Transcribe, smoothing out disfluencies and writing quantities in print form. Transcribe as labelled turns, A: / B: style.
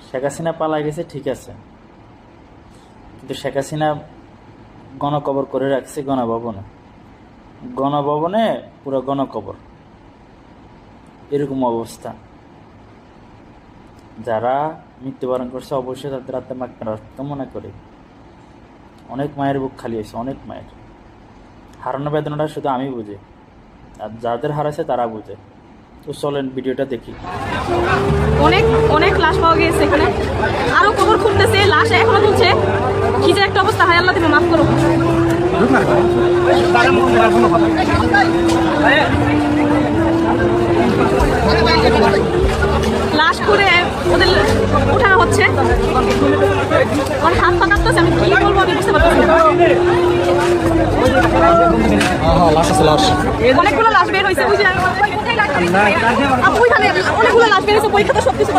A: শেখ হাসিনা পালা গেছে ঠিক আছে, কিন্তু শেখ হাসিনা গণকবর করে রাখছে গণভবনে, গণভবনে পুরো গণকবর। এরকম অবস্থা। যারা মৃত্যুবরণ করছে অবশ্যই তাদের আত্মা মাগফিরাত কামনা করি। অনেক মায়ের বুক খালি হয়েছে, অনেক মায়ের। হারানো বেদনাটা শুধু আমি বুঝি, আর যাদের হারাইছে তারা বুঝে। তো চলেন ভিডিওটা দেখি।
B: অনেক অনেক লাশ পাওয়া গিয়েছে এখানে, আরো কবর খুঁড়তেছে, লাশ এখনো তুলছে। কি যে একটা অবস্থা, হায় আল্লাহ তুমি মাফ করো। লাশ করে ওদের উঠানো হচ্ছে। আমার হাত পা কাঁপতেছে, আমি কি বলবো আমি বুঝতে পারতেছি না। অনেকগুলো লাশ বের হয়েছে, অনেকগুলো লাশ বের হয়েছে, পরীক্ষা তো সবকিছু